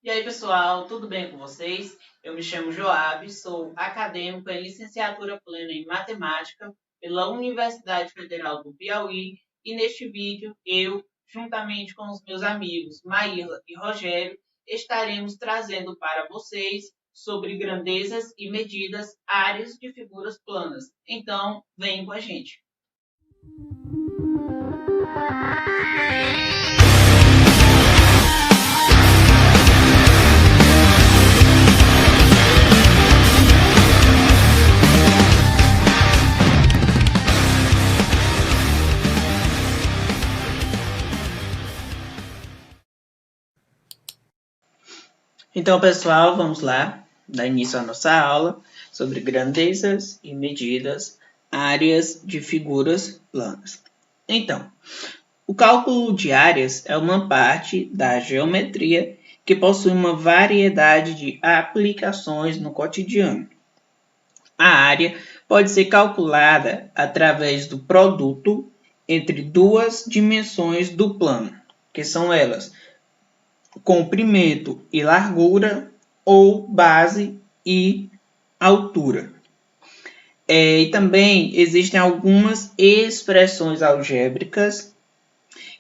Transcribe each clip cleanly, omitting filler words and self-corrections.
E aí, pessoal, tudo bem com vocês? Eu me chamo Joab, sou acadêmico em licenciatura plena em matemática pela Universidade Federal do Piauí e neste vídeo eu, juntamente com os meus amigos Maíla e Rogério, estaremos trazendo para vocês sobre grandezas e medidas áreas de figuras planas. Então, venham com a gente. Então, pessoal, vamos lá, dar início à nossa aula sobre grandezas e medidas, áreas de figuras planas. Então, o cálculo de áreas é uma parte da geometria que possui uma variedade de aplicações no cotidiano. A área pode ser calculada através do produto entre duas dimensões do plano, que são elas comprimento e largura, ou base e altura. E também existem algumas expressões algébricas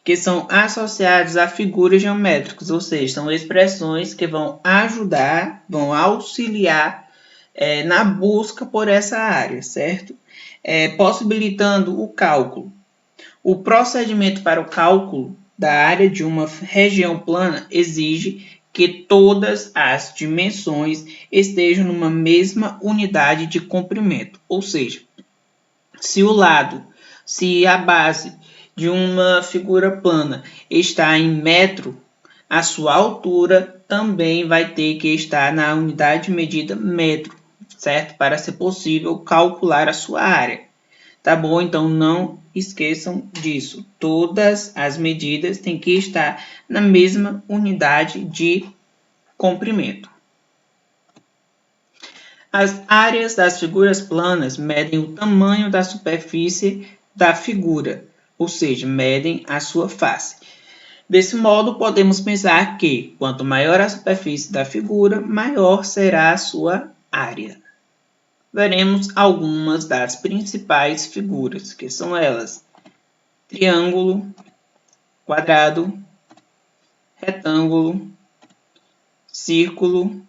que são associadas a figuras geométricas, ou seja, são expressões que vão ajudar, vão auxiliar na busca por essa área, certo? Possibilitando o cálculo. O procedimento para o cálculo da área de uma região plana exige que todas as dimensões estejam numa mesma unidade de comprimento. Ou seja, se a base de uma figura plana está em metro, a sua altura também vai ter que estar na unidade de medida metro, certo? Para ser possível calcular a sua área. Tá bom? Então, não esqueçam disso. Todas as medidas têm que estar na mesma unidade de comprimento. As áreas das figuras planas medem o tamanho da superfície da figura, ou seja, medem a sua face. Desse modo, podemos pensar que, quanto maior a superfície da figura, maior será a sua área. Veremos algumas das principais figuras, que são elas: triângulo, quadrado, retângulo, círculo,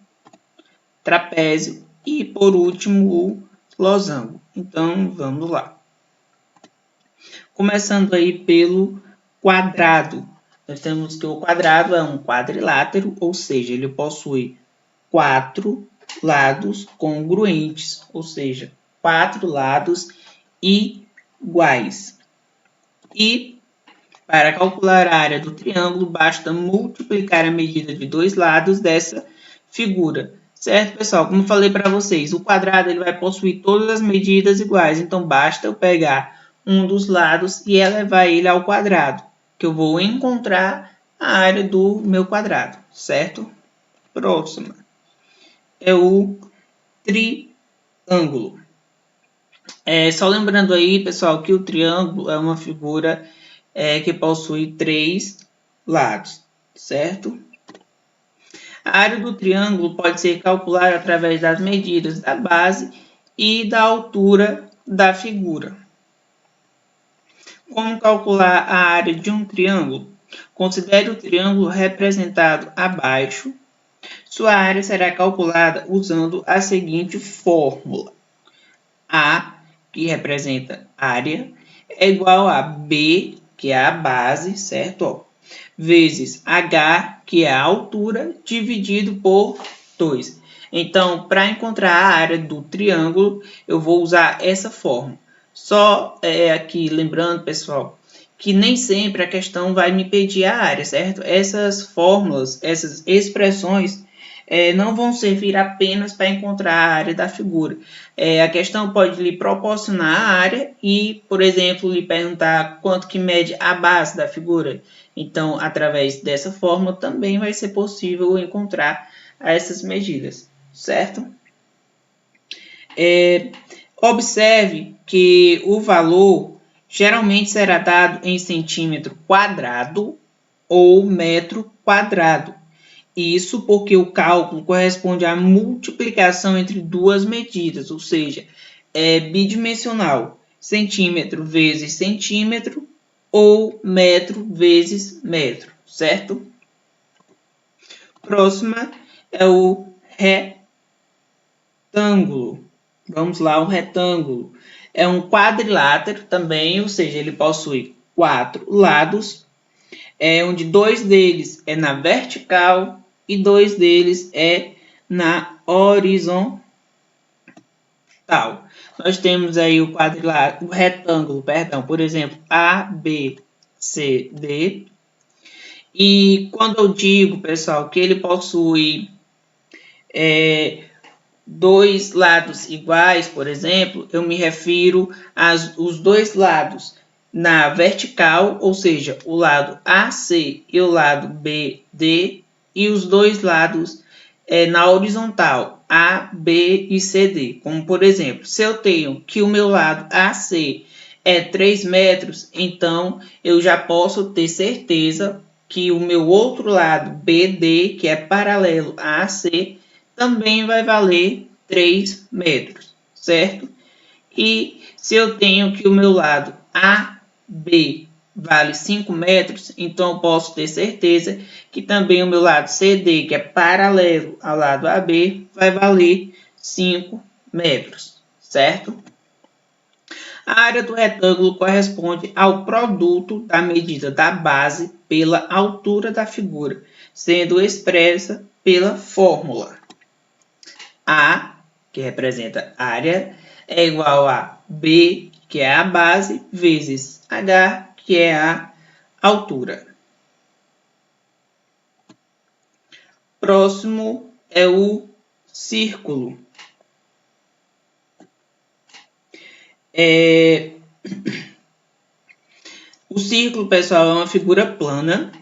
trapézio e, por último, o losango. Então, vamos lá. Começando aí pelo quadrado. Nós temos que o quadrado é um quadrilátero, ou seja, ele possui 4 lados congruentes, ou seja, 4 lados iguais. E para calcular a área do triângulo, basta multiplicar a medida de dois lados dessa figura. Certo, pessoal? Como eu falei para vocês, o quadrado ele vai possuir todas as medidas iguais, então basta eu pegar um dos lados e elevar ele ao quadrado, que eu vou encontrar a área do meu quadrado, certo? Próxima é o triângulo. Só lembrando aí, pessoal, que o triângulo é uma figura que possui 3 lados, certo? A área do triângulo pode ser calculada através das medidas da base e da altura da figura. Como calcular a área de um triângulo? Considere o triângulo representado abaixo. Sua área será calculada usando a seguinte fórmula. A, que representa área, é igual a B, que é a base, certo? Vezes H, que é a altura, dividido por 2. Então, para encontrar a área do triângulo, eu vou usar essa fórmula. Só aqui lembrando, pessoal, que nem sempre a questão vai me pedir a área, certo? Essas fórmulas, essas expressões, não vão servir apenas para encontrar a área da figura. A questão pode lhe proporcionar a área e, por exemplo, lhe perguntar quanto que mede a base da figura. Então, através dessa fórmula, também vai ser possível encontrar essas medidas, certo? Observe que o valor geralmente será dado em centímetro quadrado ou metro quadrado. Isso porque o cálculo corresponde à multiplicação entre duas medidas, ou seja, é bidimensional, centímetro vezes centímetro ou metro vezes metro, certo? Próxima é o retângulo. Vamos lá, o retângulo. É um quadrilátero também, ou seja, ele possui 4 lados, onde 2 deles é na vertical e 2 deles é na horizontal. Nós temos aí o quadrilátero, o retângulo, perdão, por exemplo, A, B, C, D. E quando eu digo, pessoal, que ele possui 2 lados iguais, por exemplo, eu me refiro aos 2 lados na vertical, ou seja, o lado AC e o lado BD, e os 2 lados na horizontal, A, B e CD. Como, por exemplo, se eu tenho que o meu lado AC é 3 metros, então eu já posso ter certeza que o meu outro lado, BD, que é paralelo a AC, também vai valer 3 metros, certo? E se eu tenho que o meu lado AB vale 5 metros, então eu posso ter certeza que também o meu lado CD, que é paralelo ao lado AB, vai valer 5 metros, certo? A área do retângulo corresponde ao produto da medida da base pela altura da figura, sendo expressa pela fórmula. A, que representa a área, é igual a B, que é a base, vezes H, que é a altura. Próximo é o círculo. O círculo, pessoal, é uma figura plana,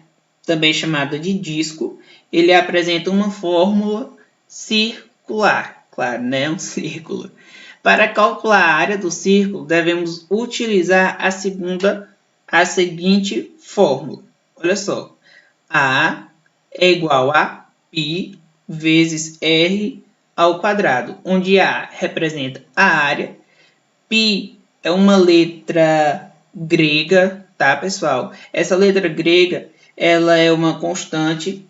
também chamada de disco. Ele apresenta uma fórmula circular, claro, né? Um círculo. Para calcular a área do círculo, devemos utilizar a seguinte fórmula. Olha só, A é igual a π vezes r ao quadrado, onde A representa a área, π é uma letra grega, tá, pessoal? Essa letra grega, ela é uma constante,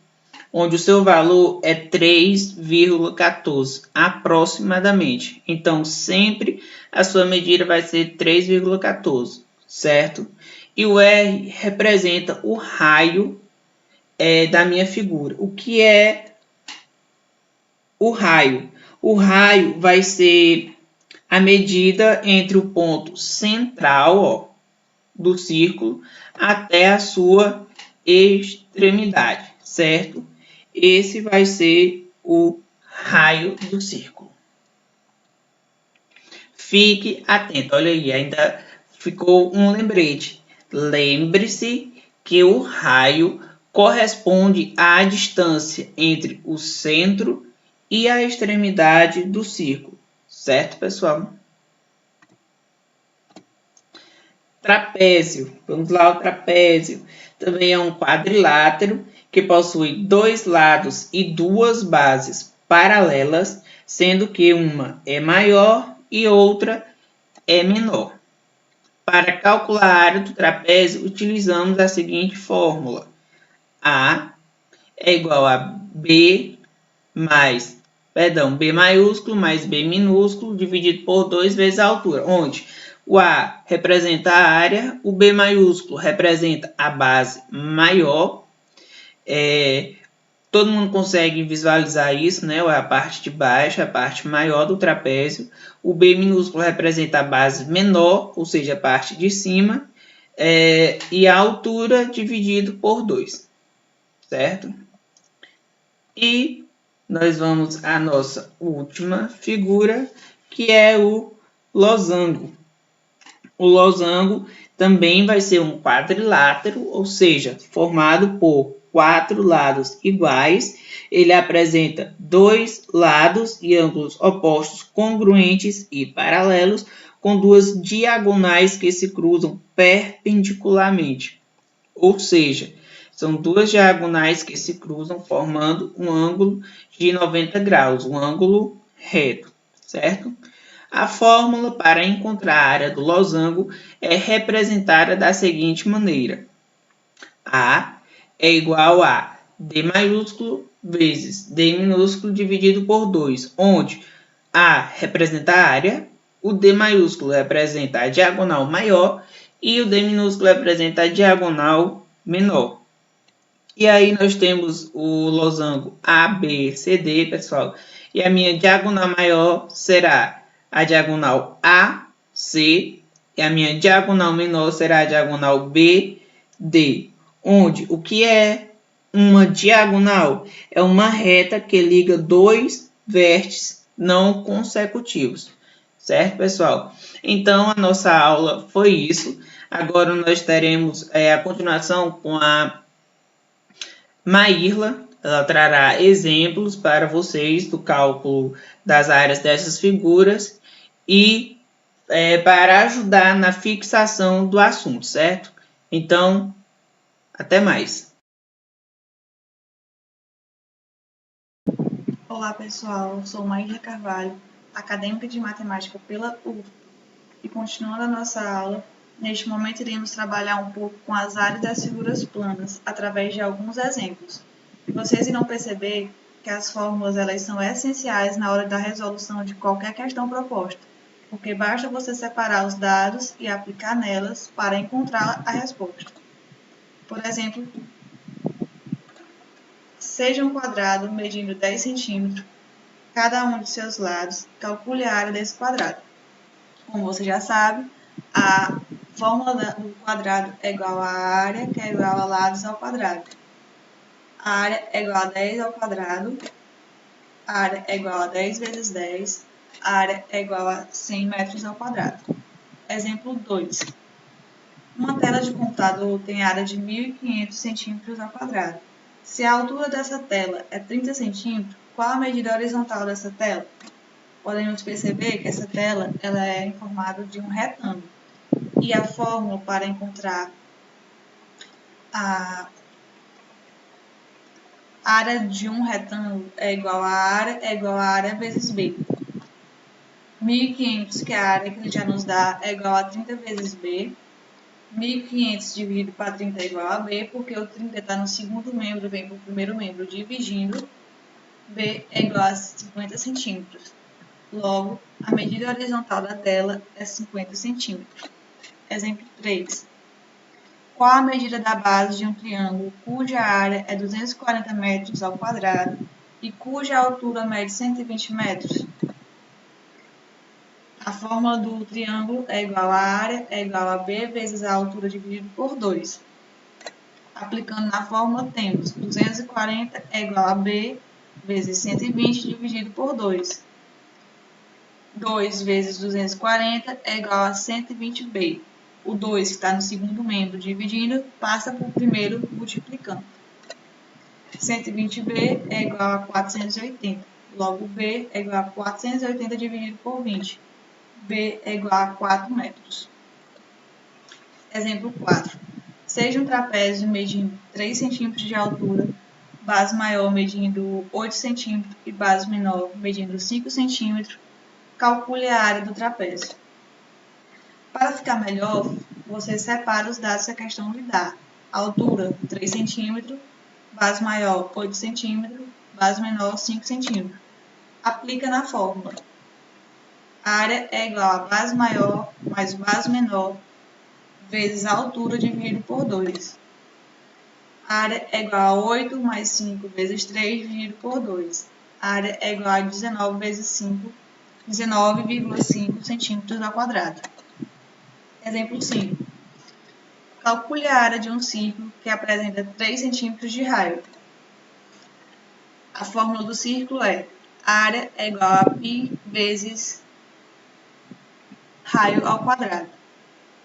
onde o seu valor é 3,14, aproximadamente. Então, sempre a sua medida vai ser 3,14, certo? E o R representa o raio da minha figura. O que é o raio? O raio vai ser a medida entre o ponto central do círculo até a sua extremidade, certo? Esse vai ser o raio do círculo. Fique atento, olha aí, ainda ficou um lembrete. Lembre-se que o raio corresponde à distância entre o centro e a extremidade do círculo, certo, pessoal? Trapézio, vamos lá, o trapézio também é um quadrilátero que possui 2 lados e 2 bases paralelas, sendo que uma é maior e outra é menor. Para calcular a área do trapézio, utilizamos a seguinte fórmula. A é igual a B maiúsculo mais B minúsculo dividido por 2 vezes a altura, onde o A representa a área, o B maiúsculo representa a base maior. Todo mundo consegue visualizar isso, né? A parte de baixo, a parte maior do trapézio. O B minúsculo representa a base menor, ou seja, a parte de cima. E a altura dividido por 2, certo? E nós vamos à nossa última figura, que é o losango. O losango também vai ser um quadrilátero, ou seja, formado por 4 lados iguais. Ele apresenta 2 lados e ângulos opostos congruentes e paralelos, com 2 diagonais que se cruzam perpendicularmente. Ou seja, São duas diagonais que se cruzam formando um ângulo de 90 graus, um ângulo reto, certo? A fórmula para encontrar a área do losango é representada da seguinte maneira. A é igual a D maiúsculo vezes D minúsculo dividido por 2, onde A representa a área, o D maiúsculo representa a diagonal maior e o D minúsculo representa a diagonal menor. E aí nós temos o losango ABCD, pessoal, e a minha diagonal maior será a diagonal AC e a minha diagonal menor será a diagonal BD, onde o que é uma diagonal? É uma reta que liga dois vértices não consecutivos, certo, pessoal? Então, a nossa aula foi isso. Agora nós teremos a continuação com a Maírla. Ela trará exemplos para vocês do cálculo das áreas dessas figuras e para ajudar na fixação do assunto, certo? Então, até mais. Olá pessoal, eu sou Maíra Carvalho, acadêmica de matemática pela UF, e continuando a nossa aula, neste momento iremos trabalhar um pouco com as áreas das figuras planas, através de alguns exemplos. E vocês irão perceber que as fórmulas elas são essenciais na hora da resolução de qualquer questão proposta, porque basta você separar os dados e aplicar nelas para encontrar a resposta. Por exemplo, seja um quadrado medindo 10 centímetros, cada um de seus lados, calcule a área desse quadrado. Como você já sabe, a fórmula do quadrado é igual à área, que é igual a lados ao quadrado. A área é igual a 10 ao quadrado, a área é igual a 10 vezes 10, a área é igual a 100 metros ao quadrado. Exemplo 2. Uma tela de computador tem área de 1.500 centímetros ao quadrado. Se a altura dessa tela é 30 centímetros, qual a medida horizontal dessa tela? Podemos perceber que essa tela ela é em formato de um retângulo. E a fórmula para encontrar a área de um retângulo é igual a área vezes B. 1.500, que é a área que ele já nos dá, é igual a 30 vezes B. 1.500 dividido para 30 é igual a B, porque o 30 está no segundo membro, vem para o primeiro membro dividindo. B é igual a 50 centímetros. Logo, a medida horizontal da tela é 50 centímetros. Exemplo 3. Qual a medida da base de um triângulo cuja área é 240 metros ao quadrado e cuja altura mede 120 metros? A fórmula do triângulo é igual a área é igual a B vezes a altura dividido por 2. Aplicando na fórmula, temos 240 é igual a B vezes 120 dividido por 2. 2 vezes 240 é igual a 120B. O 2, que está no segundo membro dividindo, passa para o primeiro multiplicando. 120B é igual a 480. Logo, B é igual a 480 dividido por 20. B é igual a 4 metros. Exemplo 4. Seja um trapézio medindo 3 cm de altura, base maior medindo 8 cm e base menor medindo 5 cm, calcule a área do trapézio. Para ficar melhor, você separa os dados que a questão lhe dá. Altura 3 cm, base maior 8 cm, base menor 5 cm. Aplica na fórmula. A área é igual a base maior mais base menor vezes a altura dividido por 2. A área é igual a 8 mais 5 vezes 3 dividido por 2. A área é igual a 19 vezes 5, 19,5 centímetros ao quadrado. Exemplo 5. Calcule a área de um círculo que apresenta 3 centímetros de raio. A fórmula do círculo é: a área é igual a π vezes raio ao quadrado.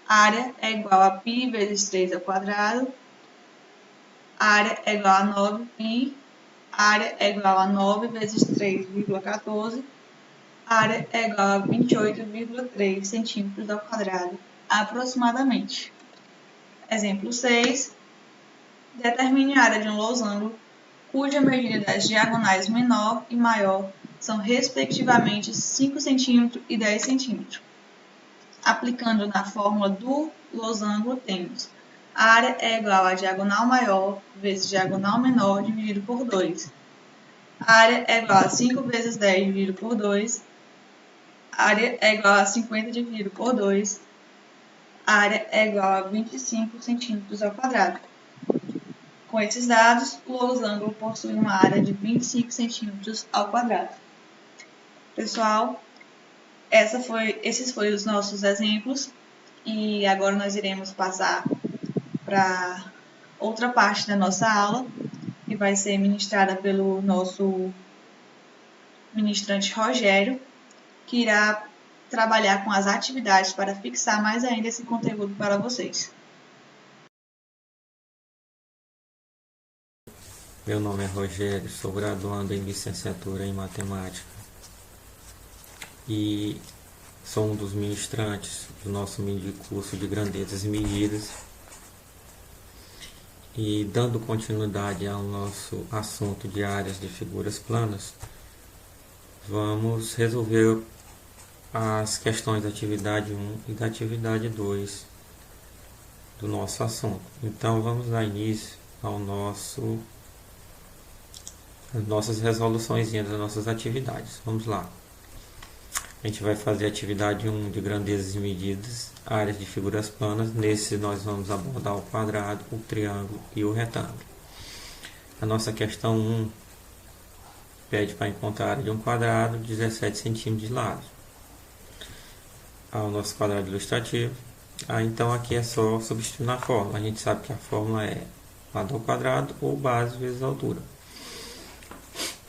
A área é igual a π vezes 3 ao quadrado. A área é igual a 9π. A área é igual a 9 vezes 3,14. A área é igual a 28,3 centímetros ao quadrado, aproximadamente. Exemplo 6. Determine a área de um losango cuja medida das diagonais menor e maior são respectivamente 5 cm e 10 cm. Aplicando na fórmula do losango, temos a área é igual a diagonal maior vezes diagonal menor dividido por 2. A área é igual a 5 vezes 10 dividido por 2. A área é igual a 50 dividido por 2. A área é igual a 25 centímetros ao quadrado. Com esses dados, o losango possui uma área de 25 centímetros ao quadrado. Pessoal, esses foram os nossos exemplos e agora nós iremos passar para outra parte da nossa aula, que vai ser ministrada pelo nosso ministrante Rogério, que irá trabalhar com as atividades para fixar mais ainda esse conteúdo para vocês. Meu nome é Rogério, sou graduando em licenciatura em matemática e sou um dos ministrantes do nosso mini curso de grandezas e medidas. E dando continuidade ao nosso assunto de áreas de figuras planas, vamos resolver as questões da atividade 1 e da atividade 2 do nosso assunto. Então vamos dar início ao as nossas resoluções das nossas atividades. Vamos lá. A gente vai fazer a atividade 1 de grandezas e medidas, áreas de figuras planas. Nesse nós vamos abordar o quadrado, o triângulo e o retângulo. A nossa questão 1 pede para encontrar a área de um quadrado, 17 centímetros de lado. Ao nosso quadrado ilustrativo. Então aqui é só substituir na fórmula. A gente sabe que a fórmula é lado ao quadrado ou base vezes altura.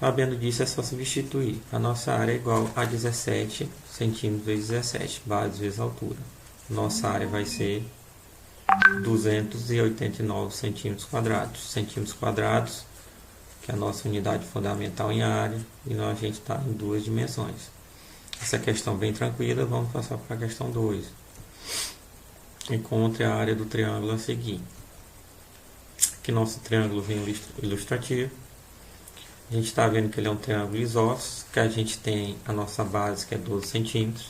Sabendo disso, é só substituir. A nossa área é igual a 17 centímetros vezes 17, base vezes altura. Nossa área vai ser 289 centímetros quadrados. Centímetros quadrados, que é a nossa unidade fundamental em área, e a gente está em duas dimensões. Essa questão bem tranquila, vamos passar para a questão 2. Encontre a área do triângulo a seguir. Aqui nosso triângulo vem ilustrativo. A gente está vendo que ele é um triângulo isósceles, que a gente tem a nossa base que é 12 centímetros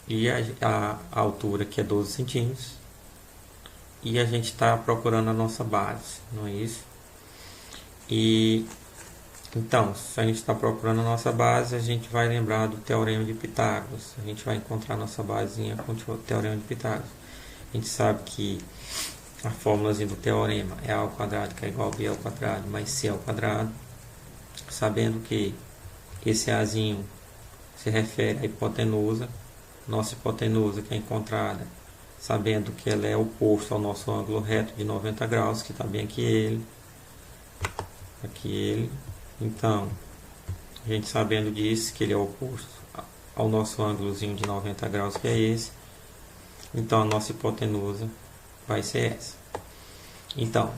e a altura que é 12 centímetros, e a gente está procurando a nossa base, não é isso? E então, se a gente está procurando a nossa base, a gente vai lembrar do Teorema de Pitágoras. A gente vai encontrar a nossa basezinha com o Teorema de Pitágoras. A gente sabe que a fórmulazinha do teorema é A ao quadrado, que é igual a B ao quadrado, mais C ao quadrado. Sabendo que esse Azinho se refere à hipotenusa. Nossa hipotenusa que é encontrada, sabendo que ela é oposto ao nosso ângulo reto de 90 graus, que está bem aqui ele. Aqui ele. Então, a gente sabendo disso, que ele é oposto ao nosso ângulozinho de 90 graus, que é esse. Então, a nossa hipotenusa vai ser essa. Então,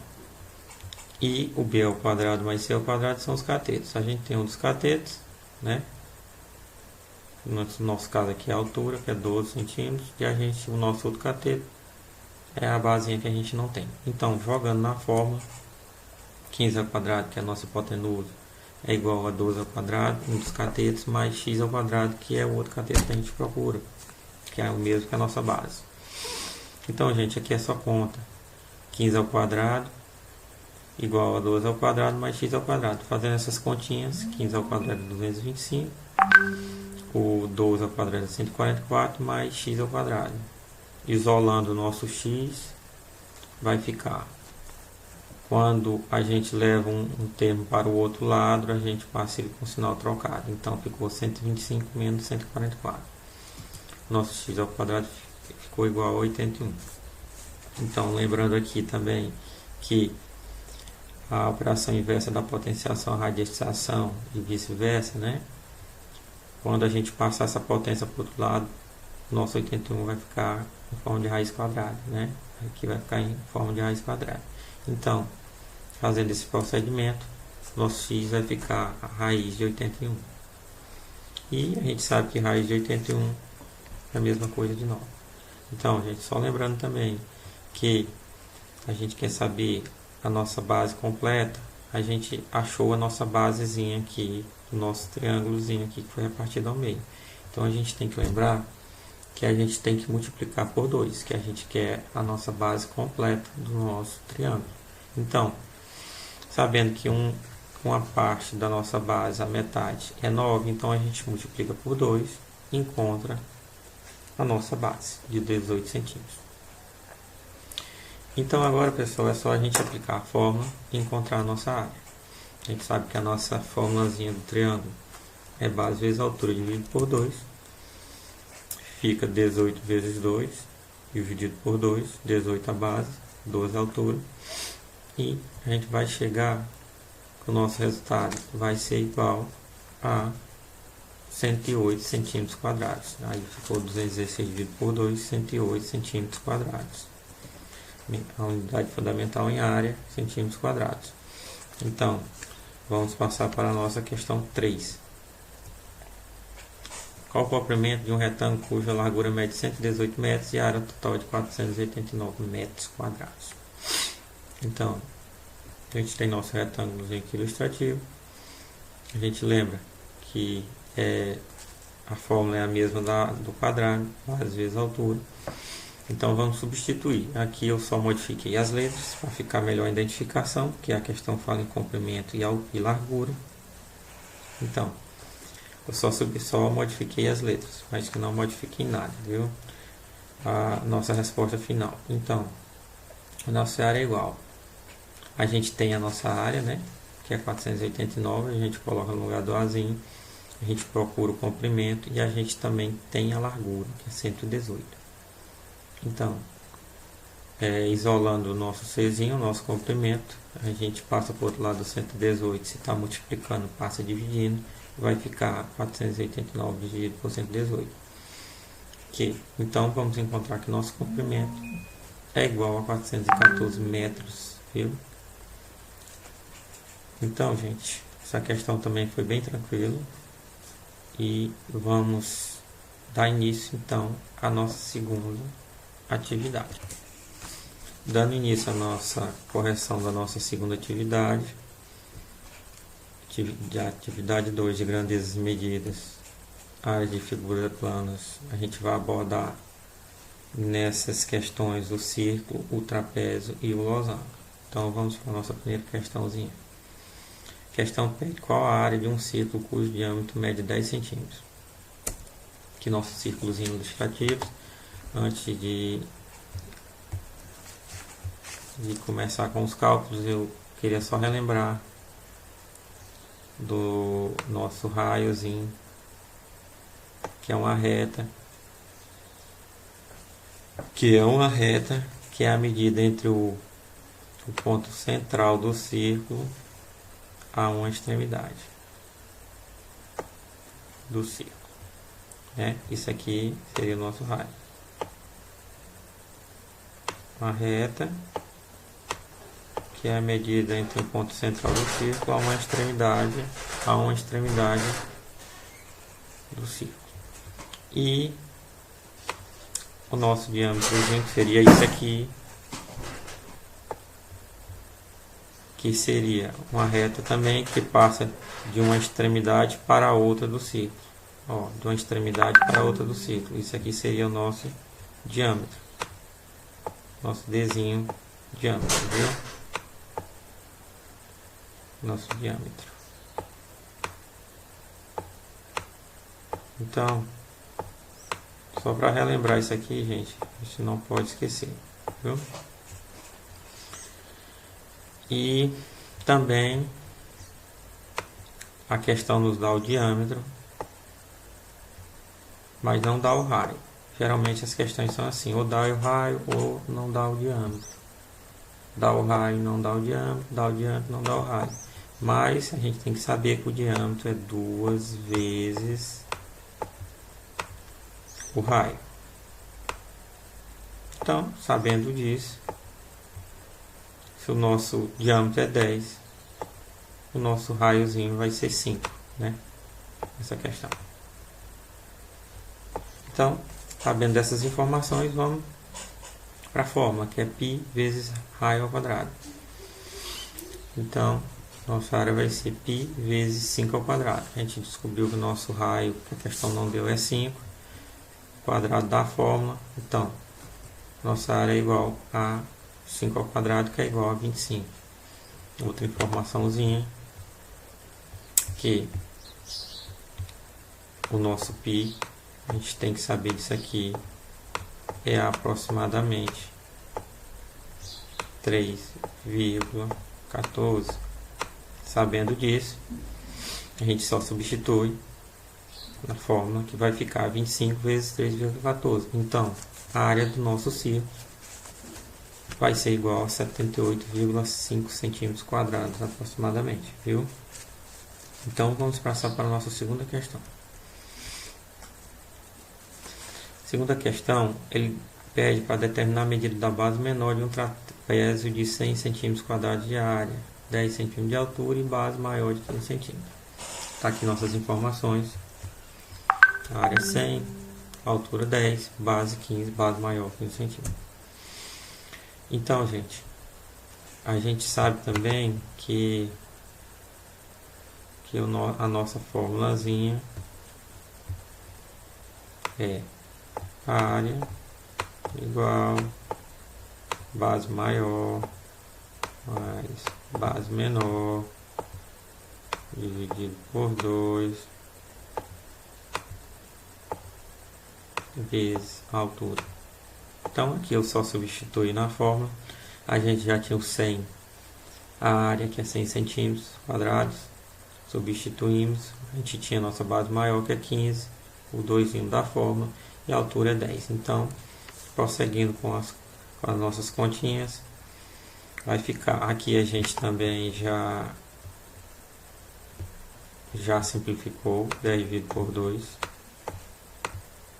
e o B ao quadrado mais C ao quadrado são os catetos. A gente tem um dos catetos, né? No nosso caso aqui é a altura, que é 12 centímetros. E o nosso outro cateto é a basinha que a gente não tem. Então, jogando na fórmula, 15 ao quadrado, que é a nossa hipotenusa, é igual a 12 ao quadrado, um dos catetos, mais x ao quadrado, que é o outro cateto que a gente procura, que é o mesmo que a nossa base. Então, gente, aqui é só conta. 15 ao quadrado igual a 12 ao quadrado mais x ao quadrado. Fazendo essas continhas, 15 ao quadrado é 225. O 12 ao quadrado é 144 mais x ao quadrado. Isolando o nosso x, vai ficar. Quando a gente leva um termo para o outro lado, a gente passa ele com sinal trocado. Então, ficou 125 menos 144. Nosso x ao quadrado ficou igual a 81. Então, lembrando aqui também que a operação inversa da potenciação à radiação e vice-versa, né? Quando a gente passar essa potência para o outro lado, nosso 81 vai ficar em forma de raiz quadrada, né? Aqui vai ficar em forma de raiz quadrada. Então, fazendo esse procedimento, nosso x vai ficar a raiz de 81. E a gente sabe que raiz de 81 é a mesma coisa de 9. Então, gente, só lembrando também que a gente quer saber a nossa base completa, a gente achou a nossa basezinha aqui, o nosso triângulozinho aqui que foi repartido ao meio. Então a gente tem que lembrar que a gente tem que multiplicar por 2, que a gente quer a nossa base completa do nosso triângulo. Então, sabendo que uma parte da nossa base, a metade, é 9, então a gente multiplica por 2 e encontra a nossa base de 18 centímetros. Então agora, pessoal, é só a gente aplicar a fórmula e encontrar a nossa área. A gente sabe que a nossa fórmulazinha do triângulo é base vezes altura dividido por 2. Fica 18 vezes 2 dividido por 2, 18 a base, 12 a altura. E a gente vai chegar, o nosso resultado vai ser igual a 108 centímetros quadrados. Aí ficou 216 dividido por 2, 108 centímetros quadrados. A unidade fundamental em área, centímetros quadrados. Então, vamos passar para a nossa questão 3. Qual o comprimento de um retângulo cuja largura mede 118 metros e a área total de 489 metros quadrados? Então, a gente tem nosso retângulo aqui ilustrativo. A gente lembra que a fórmula é a mesma do quadrado, às vezes a altura. Então vamos substituir. Aqui eu só modifiquei as letras para ficar melhor a identificação, porque a questão fala em comprimento e largura. Então, eu só modifiquei as letras, mas que não modifiquei nada, viu? A nossa resposta final. Então, a nossa área é igual. A gente tem a nossa área, né? Que é 489, a gente coloca no lugar do Azinho. A gente procura o comprimento e a gente também tem a largura, que é 118. Então, isolando o nosso Czinho, o nosso comprimento, a gente passa para o outro lado do 118, se está multiplicando, passa dividindo, vai ficar 489 dividido por 118. Então, vamos encontrar que nosso comprimento é igual a 414 metros, viu? Então, gente, essa questão também foi bem tranquila. E vamos dar início, então, à nossa segunda atividade. Dando início à nossa correção da nossa segunda atividade, atividade 2 de grandezas e medidas, área de figuras planas, a gente vai abordar nessas questões o círculo, o trapézio e o losango. Então vamos para a nossa primeira questãozinha. A questão pede qual a área de um círculo cujo diâmetro mede 10 centímetros. Aqui nosso círculozinho ilustrativo. Antes de começar com os cálculos, eu queria só relembrar do nosso raiozinho, que é uma reta, que é a medida entre o ponto central do círculo a uma extremidade do círculo, né? Isso aqui seria o nosso raio. Uma reta que é a medida entre o ponto central do círculo a uma extremidade do círculo. E o nosso diâmetro seria isso aqui, que seria uma reta também que passa de uma extremidade para a outra do círculo. Ó, de uma extremidade para a outra do círculo. Isso aqui seria o nosso diâmetro. Nosso Dzinho diâmetro, viu? Nosso diâmetro. Então, só para relembrar isso aqui, gente, a gente não pode esquecer, viu? E também a questão nos dá o diâmetro, mas não dá o raio. Geralmente as questões são assim, ou dá o raio ou não dá o diâmetro. Dá o raio, não dá o diâmetro, dá o diâmetro, não dá o raio. Mas a gente tem que saber que o diâmetro é 2 vezes o raio. Então, sabendo disso, se o nosso diâmetro é 10, o nosso raiozinho vai ser 5, né? Essa questão. Então, sabendo dessas informações, vamos para a fórmula, que é π vezes raio ao quadrado. Então, nossa área vai ser π vezes 5 ao quadrado. A gente descobriu que o nosso raio, que a questão não deu, é 5. Quadrado da fórmula. Então, nossa área é igual a 5 ao quadrado, que é igual a 25. Outra informaçãozinha, que o nosso π, a gente tem que saber disso aqui, é aproximadamente 3,14. Sabendo disso, a gente só substitui na fórmula, que vai ficar 25 vezes 3,14. Então, a área do nosso círculo vai ser igual a 78,5 centímetros quadrados aproximadamente, viu? Então, vamos passar para a nossa segunda questão. Segunda questão, ele pede para determinar a medida da base menor de um trapézio de 100 centímetros quadrados de área, 10 centímetros de altura e base maior de 15 centímetros. Está aqui nossas informações. A área 100, altura 10, base 15, base maior 15 centímetros. Então, gente, a gente sabe também que a nossa formulazinha é a área igual base maior mais base menor dividido por 2 vezes a altura. Então aqui eu só substituí na fórmula. A gente já tinha o 100, a área que é 100 centímetros quadrados, substituímos. A gente tinha a nossa base maior, que é 15, o 2 da fórmula, e a altura é 10. Então, prosseguindo com as nossas continhas, vai ficar aqui. A gente também já simplificou. 10 dividido por 2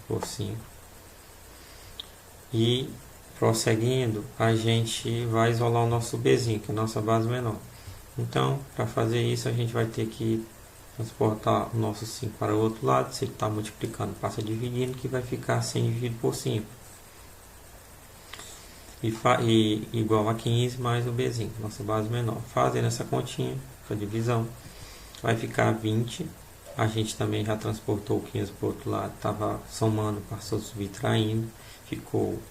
por 5. E prosseguindo, a gente vai isolar o nosso Bzinho, que é a nossa base menor. Então, para fazer isso, a gente vai ter que transportar o nosso 5 para o outro lado. Se ele está multiplicando, passa dividindo, que vai ficar 100 dividido por 5. E igual a 15 mais o Bzinho, nossa base menor. Fazendo essa continha, essa divisão, vai ficar 20. A gente também já transportou o 15 para o outro lado, estava somando, passou subtraindo, ficou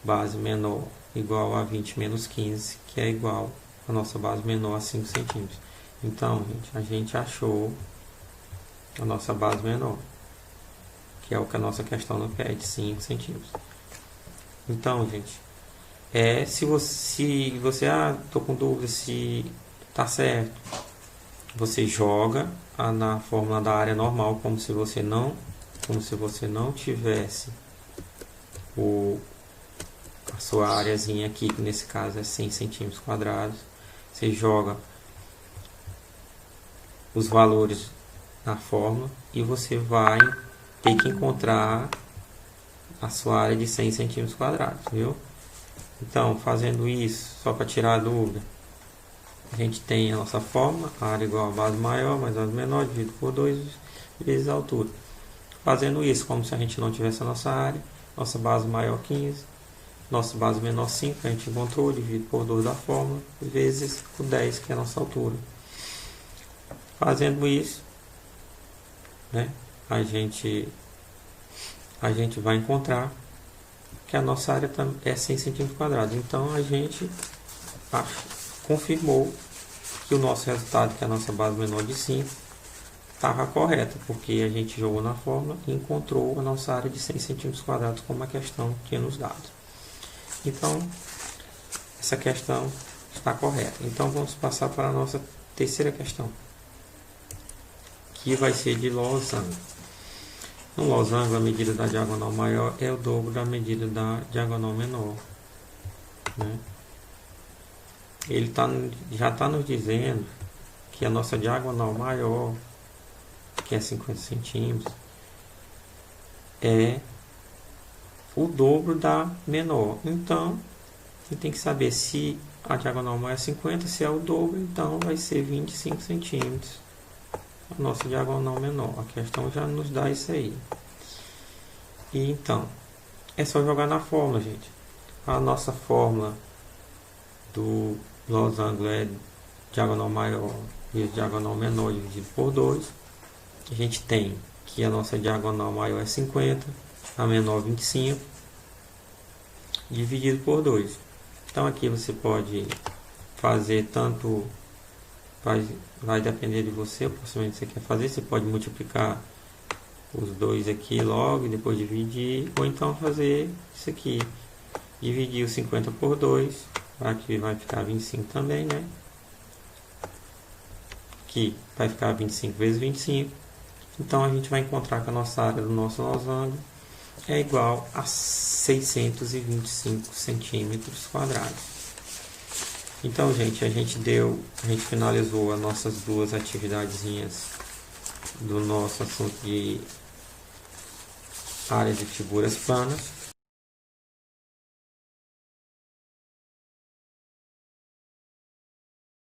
base menor igual a 20 menos 15, que é igual a nossa base menor a 5 centímetros. Então, gente, a gente achou a nossa base menor, que é o que a nossa questão não pede, 5 centímetros. Então, gente, se você tô com dúvida se tá certo, você joga na fórmula da área normal, como se você não tivesse a sua areazinha aqui, que nesse caso é 100 centímetros quadrados. Você joga os valores na fórmula e você vai ter que encontrar a sua área de 100 centímetros quadrados, viu? Então, fazendo isso, só para tirar a dúvida, a gente tem a nossa fórmula, a área igual a base maior mais base menor, dividido por 2 vezes a altura. Fazendo isso, como se a gente não tivesse a nossa área, nossa base maior 15, nossa base menor 5, que a gente encontrou, dividido por 2 da fórmula, vezes o 10, que é a nossa altura. Fazendo isso, né, a gente vai encontrar que a nossa área é 100 centímetros quadrados. Então, a gente confirmou que o nosso resultado, que é a nossa base menor de 5, estava correta, porque a gente jogou na fórmula e encontrou a nossa área de 100 centímetros quadrados, como a questão tinha nos dado. Então, essa questão está correta. Então, vamos passar para a nossa terceira questão, que vai ser de losango. No losango, a medida da diagonal maior é o dobro da medida da diagonal menor, né? Ele já está nos dizendo que a nossa diagonal maior, que é 50 centímetros, é o dobro da menor. Então, a gente tem que saber se a diagonal maior é 50, se é o dobro, então vai ser 25 centímetros a nossa diagonal menor. A questão já nos dá isso aí. E então, é só jogar na fórmula, gente. a nossa fórmula do losango é diagonal maior vezes diagonal menor dividido por 2. A gente tem que a nossa diagonal maior é 50, a menor 25, dividido por 2. Então aqui você pode fazer tanto, vai depender de você, o procedimento que você quer fazer. Você pode multiplicar os dois aqui logo e depois dividir, ou então fazer isso aqui, dividir o 50 por 2, aqui vai ficar 25 também, né? Aqui vai ficar 25 vezes 25. Então a gente vai encontrar que a nossa área do nosso losango é igual a 625 centímetros quadrados. Então, gente, a gente finalizou as nossas duas atividadezinhas do nosso assunto de área de figuras planas.